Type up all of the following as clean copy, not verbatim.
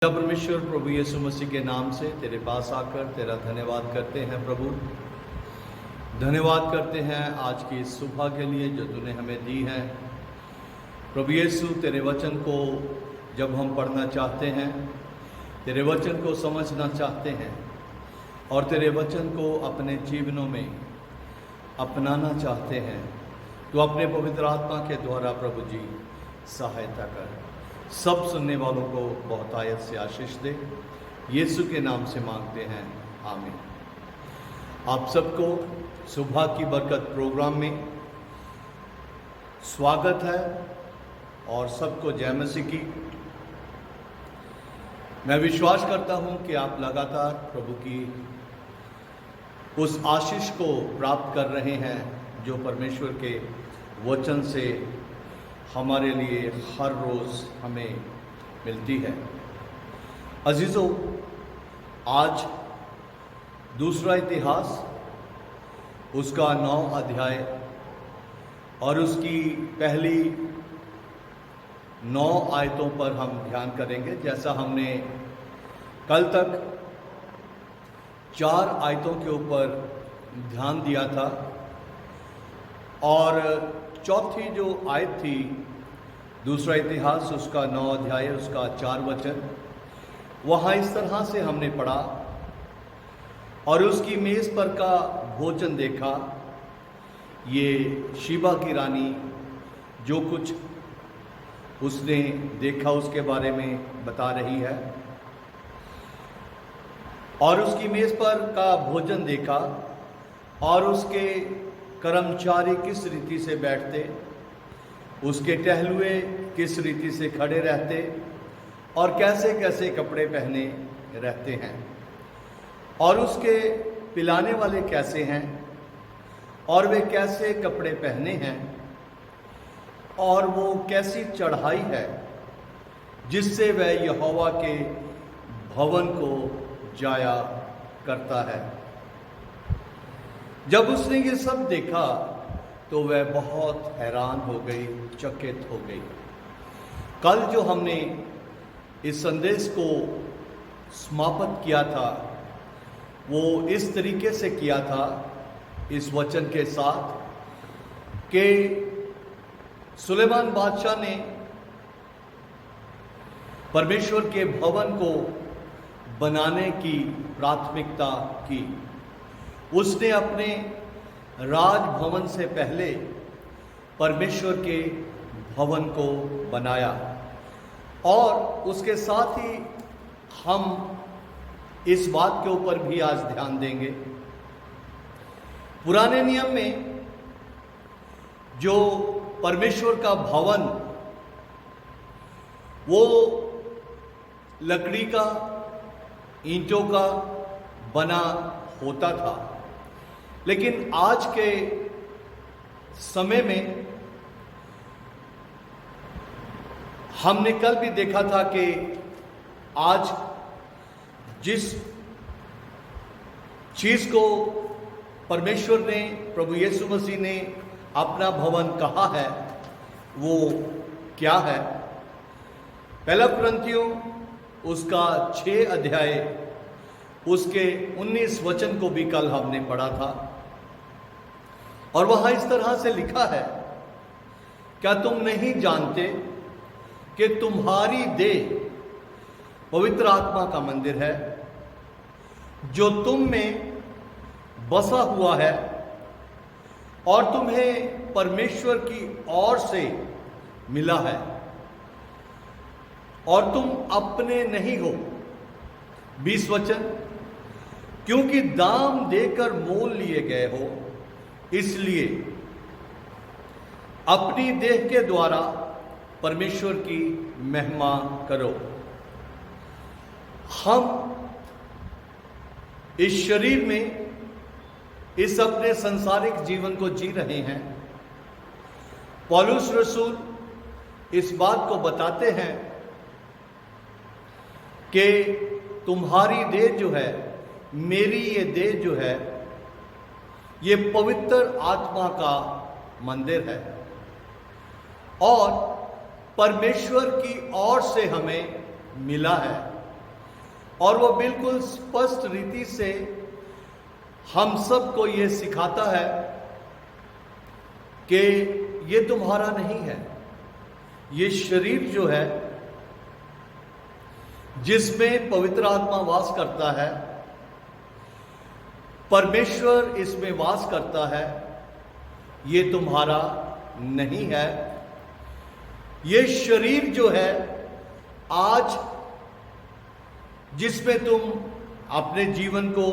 परमेश्वर प्रभु यीशु मसीह के नाम से तेरे पास आकर तेरा धन्यवाद करते हैं। प्रभु धन्यवाद करते हैं आज की इस सुबह के लिए जो तूने हमें दी है। प्रभु यीशु तेरे वचन को जब हम पढ़ना चाहते हैं, तेरे वचन को समझना चाहते हैं और तेरे वचन को अपने जीवनों में अपनाना चाहते हैं, तो अपने पवित्र आत्मा के द्वारा प्रभु जी सहायता कर। सब सुनने वालों को बहुत आयत से आशीष दे, यीशु के नाम से मांगते हैं, आमीन। आप सबको सुबह की बरकत प्रोग्राम में स्वागत है और सबको जय मसीह की। मैं विश्वास करता हूं कि आप लगातार प्रभु की उस आशीष को प्राप्त कर रहे हैं जो परमेश्वर के वचन से हमारे लिए हर रोज़ हमें मिलती है। अजीज़ों, आज दूसरा इतिहास उसका 9 अध्याय और उसकी पहली 9 आयतों पर हम ध्यान करेंगे। जैसा हमने कल तक 4 आयतों के ऊपर ध्यान दिया था और चौथी जो आयत थी दूसरा इतिहास उसका 9 अध्याय उसका 4 वचन, वहाँ इस तरह से हमने पढ़ा, और उसकी मेज़ पर का भोजन देखा। ये शीबा की रानी जो कुछ उसने देखा उसके बारे में बता रही है। और उसकी मेज़ पर का भोजन देखा और उसके कर्मचारी किस रीति से बैठते, उसके टहलुए किस रीति से खड़े रहते और कैसे कैसे कपड़े पहने रहते हैं, और उसके पिलाने वाले कैसे हैं और वे कैसे कपड़े पहने हैं, और वो कैसी चढ़ाई है जिससे वह यहोवा के भवन को जाया करता है। जब उसने ये सब देखा तो वह बहुत हैरान हो गई, चकित हो गई। कल जो हमने इस संदेश को समाप्त किया था वो इस तरीके से किया था, इस वचन के साथ कि सुलेमान बादशाह ने परमेश्वर के भवन को बनाने की प्राथमिकता की। उसने अपने राजभवन से पहले परमेश्वर के भवन को बनाया, और उसके साथ ही हम इस बात के ऊपर भी आज ध्यान देंगे। पुराने नियम में जो परमेश्वर का भवन वो लकड़ी का, ईंटों का बना होता था, लेकिन आज के समय में हमने कल भी देखा था कि आज जिस चीज को परमेश्वर ने, प्रभु यीशु मसीह ने अपना भवन कहा है वो क्या है। पहला कुरिन्थियों उसका 6 अध्याय उसके 19 वचन को भी कल हमने पढ़ा था, और वहां इस तरह से लिखा है, क्या तुम नहीं जानते कि तुम्हारी देह पवित्र आत्मा का मंदिर है जो तुम में बसा हुआ है और तुम्हें परमेश्वर की ओर से मिला है, और तुम अपने नहीं हो। 20 वचन, क्योंकि दाम देकर मोल लिए गए हो, इसलिए अपनी देह के द्वारा परमेश्वर की महिमा करो। हम इस शरीर में इस अपने सांसारिक जीवन को जी रहे हैं। पौलुस रसूल इस बात को बताते हैं कि तुम्हारी देह जो है, मेरी ये देह जो है, ये पवित्र आत्मा का मंदिर है और परमेश्वर की ओर से हमें मिला है। और वो बिल्कुल स्पष्ट रीति से हम सबको ये सिखाता है कि ये तुम्हारा नहीं है। ये शरीर जो है जिसमें पवित्र आत्मा वास करता है, परमेश्वर इसमें वास करता है, ये तुम्हारा नहीं है। ये शरीर जो है आज जिसमें तुम अपने जीवन को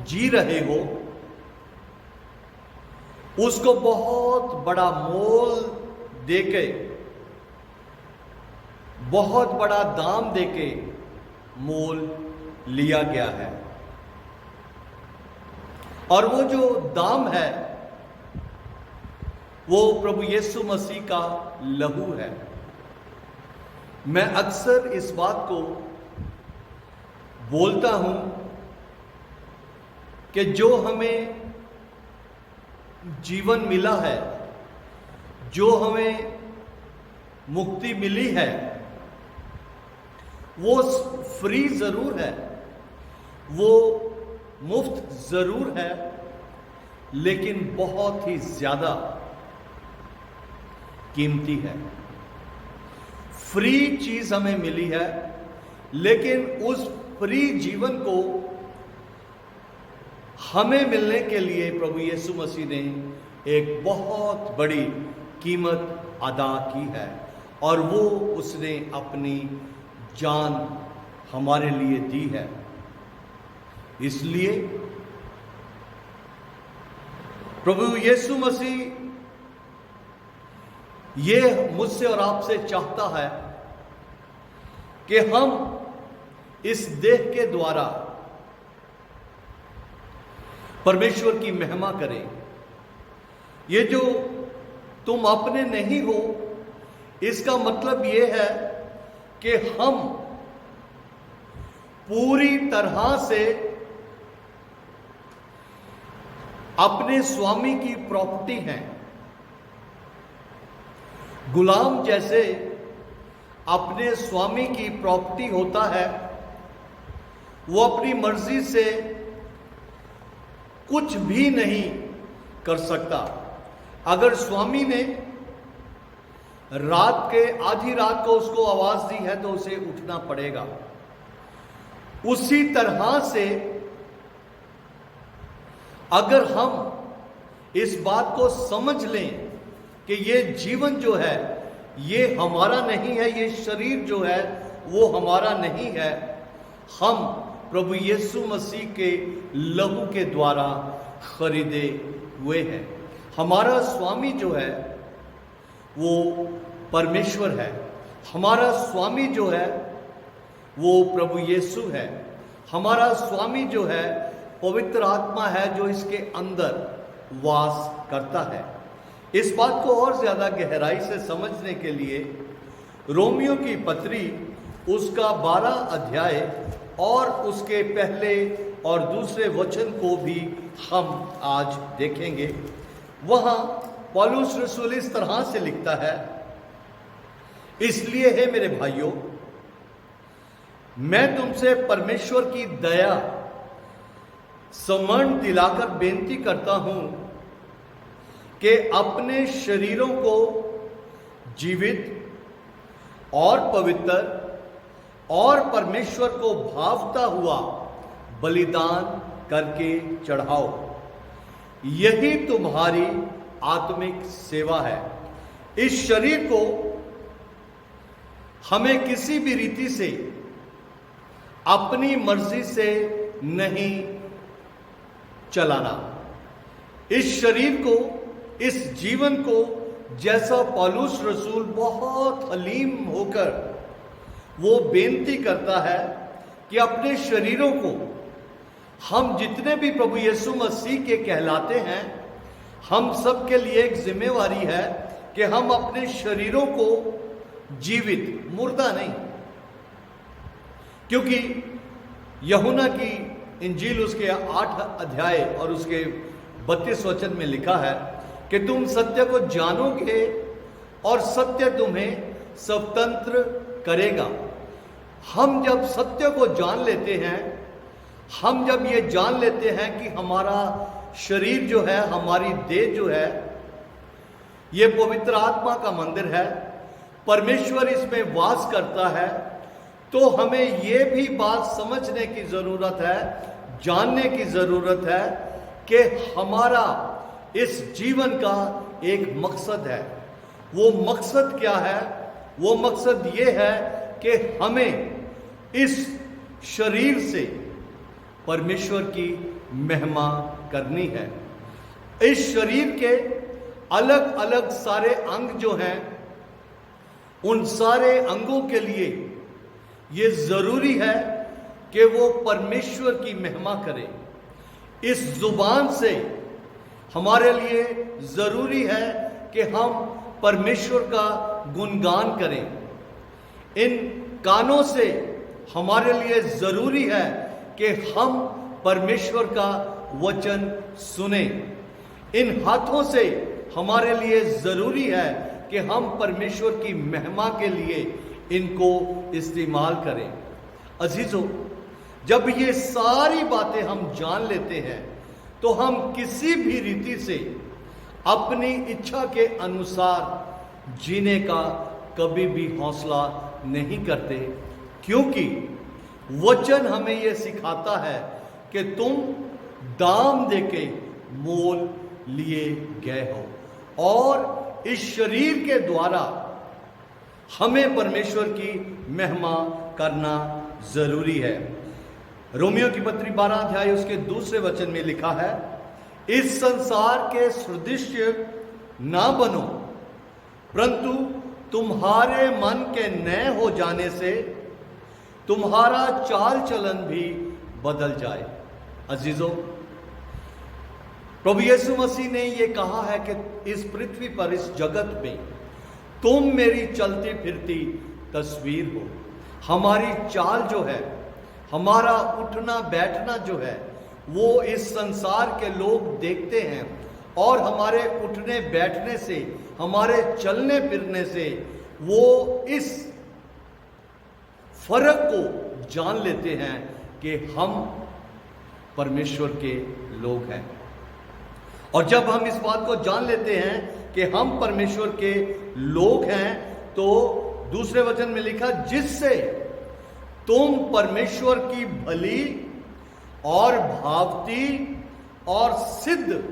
जी रहे हो, उसको बहुत बड़ा मोल देके, बहुत बड़ा दाम देके मोल लिया गया है। और वो जो दाम है वो प्रभु यीशु मसीह का लहू है। मैं अक्सर इस बात को बोलता हूं कि जो हमें जीवन मिला है, जो हमें मुक्ति मिली है, वो फ्री जरूर है, वो मुफ्त जरूर है, लेकिन बहुत ही ज्यादा कीमती है। फ्री चीज हमें मिली है, लेकिन उस फ्री जीवन को हमें मिलने के लिए प्रभु यीशु मसीह ने एक बहुत बड़ी कीमत अदा की है, और वो उसने अपनी जान हमारे लिए दी है। इसलिए प्रभु यीशु मसीह ये मुझसे और आपसे चाहता है कि हम इस देह के द्वारा परमेश्वर की महिमा करें। ये जो तुम अपने नहीं हो, इसका मतलब ये है कि हम पूरी तरह से अपने स्वामी की प्रॉपर्टी हैं। गुलाम जैसे अपने स्वामी की प्रॉपर्टी होता है, वो अपनी मर्जी से कुछ भी नहीं कर सकता। अगर स्वामी ने आधी रात को उसको आवाज दी है तो उसे उठना पड़ेगा। उसी तरह से अगर हम इस बात को समझ लें कि ये जीवन जो है ये हमारा नहीं है, ये शरीर जो है वो हमारा नहीं है, हम प्रभु यीशु मसीह के लहू के द्वारा खरीदे हुए हैं। हमारा स्वामी जो है वो परमेश्वर है। हमारा स्वामी जो है वो प्रभु यीशु है। हमारा स्वामी जो है पवित्र आत्मा है, जो इसके अंदर वास करता है। इस बात को और ज्यादा गहराई से समझने के लिए रोमियो की पत्री उसका 12 अध्याय और उसके पहले और दूसरे वचन को भी हम आज देखेंगे। वहां पौलुस रसूल इस तरह से लिखता है, इसलिए है मेरे भाइयों, मैं तुमसे परमेश्वर की दया समरण दिलाकर बेनती करता हूं कि अपने शरीरों को जीवित और पवित्र और परमेश्वर को भावता हुआ बलिदान करके चढ़ाओ। यही तुम्हारी आत्मिक सेवा है। इस शरीर को हमें किसी भी रीति से अपनी मर्जी से नहीं चलाना। इस शरीर को, इस जीवन को, जैसा पौलुस रसूल बहुत हलीम होकर वो बेनती करता है कि अपने शरीरों को, हम जितने भी प्रभु यीशु मसीह के कहलाते हैं, हम सब के लिए एक जिम्मेवारी है कि हम अपने शरीरों को जीवित, मुर्दा नहीं, क्योंकि यूहन्ना की इंजील उसके 8 अध्याय और उसके 32 वचन में लिखा है कि तुम सत्य को जानोगे और सत्य तुम्हें स्वतंत्र करेगा। हम जब सत्य को जान लेते हैं, हम जब ये जान लेते हैं कि हमारा शरीर जो है, हमारी देह जो है, ये पवित्र आत्मा का मंदिर है, परमेश्वर इसमें वास करता है, तो हमें ये भी बात समझने की जरूरत है, जानने की जरूरत है कि हमारा इस जीवन का एक मकसद है। वो मकसद क्या है? वो मकसद ये है कि हमें इस शरीर से परमेश्वर की महिमा करनी है। इस शरीर के अलग अलग सारे अंग जो हैं, उन सारे अंगों के लिए ये जरूरी है कि वो परमेश्वर की महिमा करें। इस जुबान से हमारे लिए जरूरी है कि हम परमेश्वर का गुणगान करें। इन कानों से हमारे लिए जरूरी है कि हम परमेश्वर का वचन सुने। इन हाथों से हमारे लिए जरूरी है कि हम परमेश्वर की महिमा के लिए इनको इस्तेमाल करें। अजीजों, जब ये सारी बातें हम जान लेते हैं तो हम किसी भी रीति से अपनी इच्छा के अनुसार जीने का कभी भी हौसला नहीं करते, क्योंकि वचन हमें यह सिखाता है कि तुम दाम देके मोल लिए गए हो और इस शरीर के द्वारा हमें परमेश्वर की महिमा करना जरूरी है। रोमियो की पत्री 12 अध्याय उसके दूसरे वचन में लिखा है, इस संसार के सदृश्य ना बनो, परंतु तुम्हारे मन के नए हो जाने से तुम्हारा चाल चलन भी बदल जाए। अजीजों, प्रभु यीशु मसीह ने यह कहा है कि इस पृथ्वी पर, इस जगत में तुम मेरी चलती फिरती तस्वीर हो। हमारी चाल जो है, हमारा उठना बैठना जो है, वो इस संसार के लोग देखते हैं और हमारे उठने बैठने से, हमारे चलने फिरने से वो इस फर्क को जान लेते हैं कि हम परमेश्वर के लोग हैं। और जब हम इस बात को जान लेते हैं कि हम परमेश्वर के लोग हैं, तो दूसरे वचन में लिखा, जिससे तुम परमेश्वर की भली और भावती और सिद्ध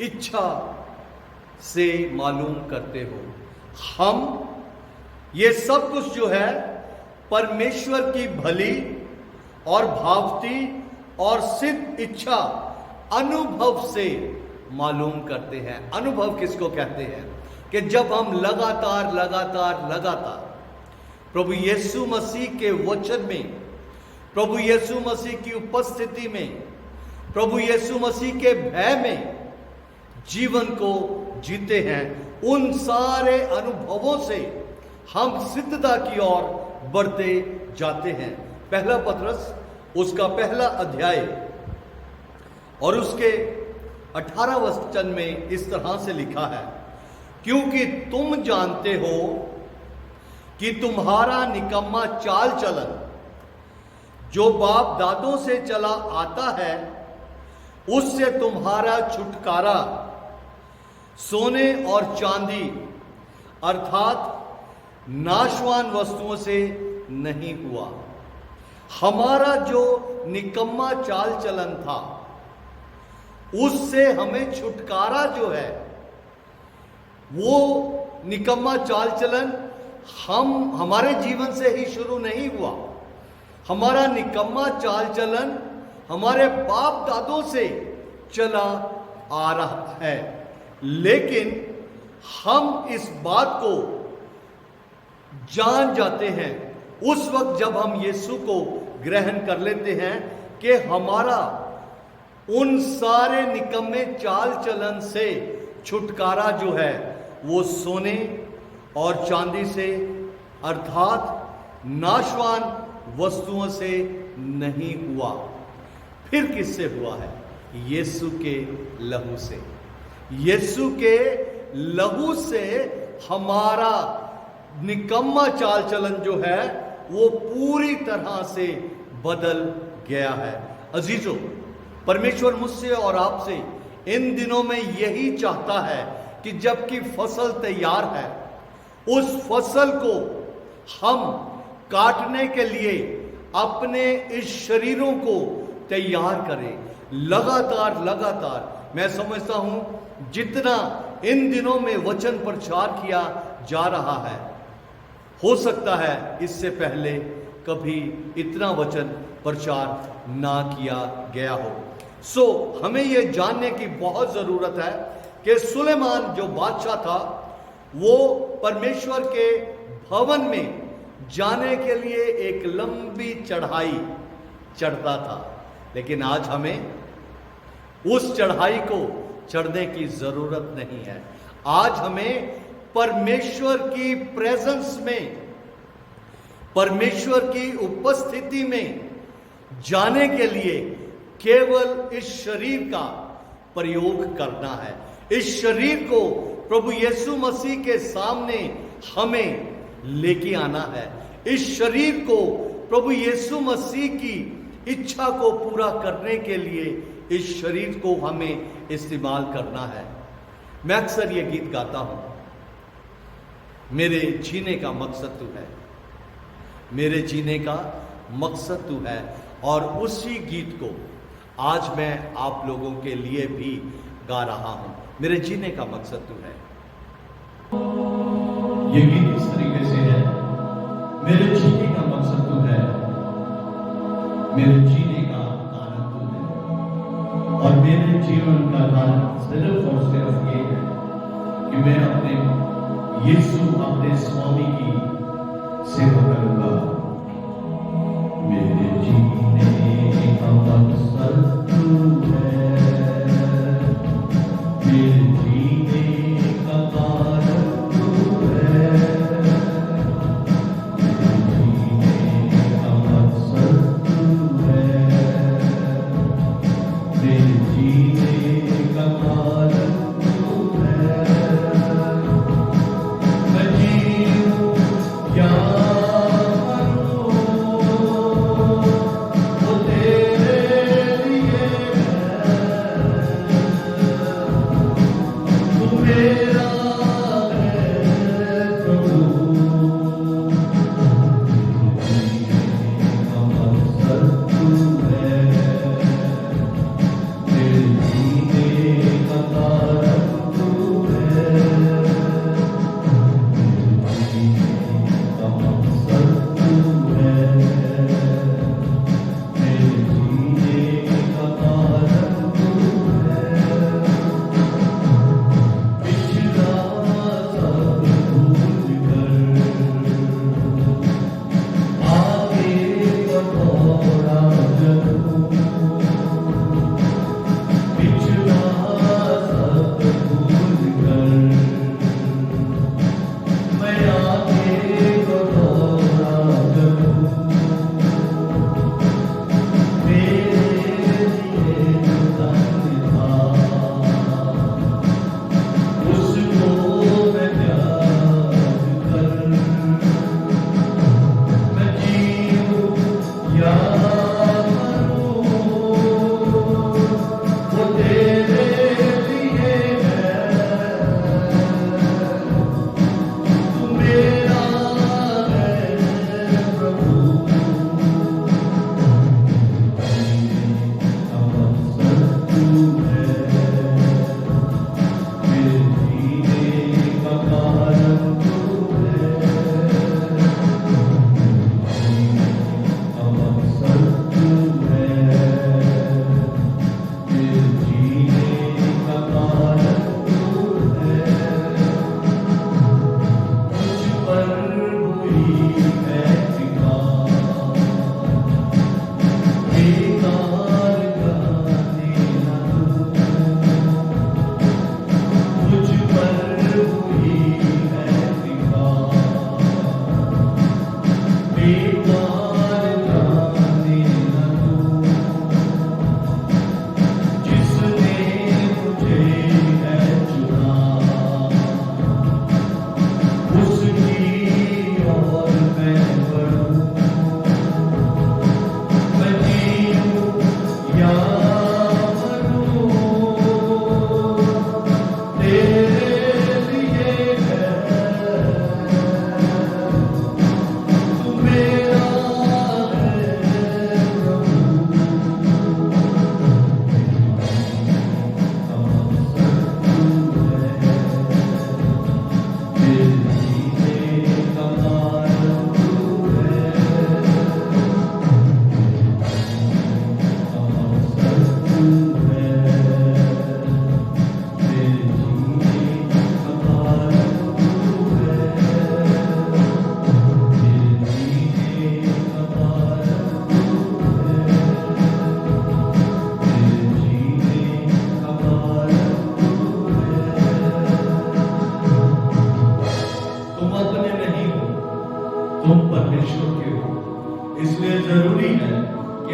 इच्छा से मालूम करते हो। हम ये सब कुछ जो है परमेश्वर की भली और भावती और सिद्ध इच्छा अनुभव से मालूम करते हैं। अनुभव किसको कहते हैं? कि जब हम लगातार प्रभु यीशु मसीह के वचन में, प्रभु यीशु मसीह की उपस्थिति में, प्रभु यीशु मसीह के भय में जीवन को जीते हैं, उन सारे अनुभवों से हम सिद्धता की ओर बढ़ते जाते हैं। पहला पत्रस उसका पहला अध्याय और उसके 18 वचन में इस तरह से लिखा है, क्योंकि तुम जानते हो कि तुम्हारा निकम्मा चाल चलन जो बाप दादों से चला आता है, उससे तुम्हारा छुटकारा सोने और चांदी अर्थात नाशवान वस्तुओं से नहीं हुआ। हमारा जो निकम्मा चाल चलन था, उससे हमें छुटकारा जो है, वो निकम्मा चाल चलन हमारे जीवन से ही शुरू नहीं हुआ। हमारा निकम्मा चाल चलन हमारे बाप दादों से चला आ रहा है, लेकिन हम इस बात को जान जाते हैं उस वक्त जब हम यीशु को ग्रहण कर लेते हैं कि हमारा उन सारे निकम्मे चाल चलन से छुटकारा जो है वो सोने और चांदी से अर्थात नाशवान वस्तुओं से नहीं हुआ। फिर किससे हुआ है? यीशु के लहू से। यीशु के लहू से हमारा निकम्मा चाल चलन जो है वो पूरी तरह से बदल गया है। अजीजों, परमेश्वर मुझसे और आपसे इन दिनों में यही चाहता है कि जबकि फसल तैयार है, उस फसल को हम काटने के लिए अपने इस शरीरों को तैयार करें। लगातार मैं समझता हूं जितना इन दिनों में वचन प्रचार किया जा रहा है, हो सकता है इससे पहले कभी इतना वचन प्रचार ना किया गया हो। सो हमें यह जानने की बहुत जरूरत है कि सुलेमान जो बादशाह था, वो परमेश्वर के भवन में जाने के लिए एक लंबी चढ़ाई चढ़ता था, लेकिन आज हमें उस चढ़ाई को चढ़ने की जरूरत नहीं है। आज हमें परमेश्वर की प्रेजेंस में, परमेश्वर की उपस्थिति में जाने के लिए केवल इस शरीर का प्रयोग करना है। इस शरीर को प्रभु यीशु मसीह के सामने हमें लेके आना है। इस शरीर को प्रभु यीशु मसीह की इच्छा को पूरा करने के लिए इस शरीर को हमें इस्तेमाल करना है। मैं अक्सर ये गीत गाता हूं, मेरे जीने का मकसद तू है, मेरे जीने का मकसद तू है। और उसी गीत को आज मैं आप लोगों के लिए भी गा रहा हूं, मेरे जीने का मकसद तू है। ये गीत इस तरीके से है, मेरे जीने का मकसद तू है, मेरे जीने का कारण तू है। और मेरे जीवन का कारण सिर्फ और सिर्फ ये है कि मैं अपने यीशु, अपने स्वामी की सेवा करूंगा। मेरे जीने का मकसद तू है, मेरे जीने का कारण तू है, मेरे जीने का मकसद तू है, मेरे जीने का कारण तू है। मैं जीऊं क्या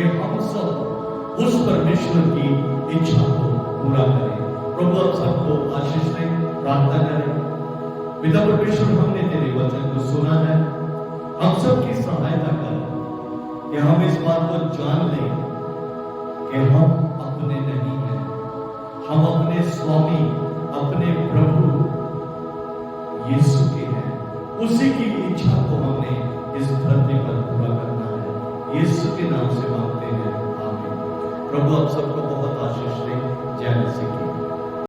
कि हम सब उस परमेश्वर की इच्छा को पूरा करें। प्रभु आप सबको आशीष दे, प्रार्थना करें। पिता परमेश्वर, हमने तेरे वचन को सुना है, हम सबकी सहायता कर कि हम इस बात को जान लें कि हम अपने नहीं हैं, हम अपने स्वामी, अपने प्रभु यीशु के हैं। उसी की इच्छा को हमने इस धरती पर पूरा करना है। यीशु के नाम से मांगते हैं, आमीन। प्रभु आप सब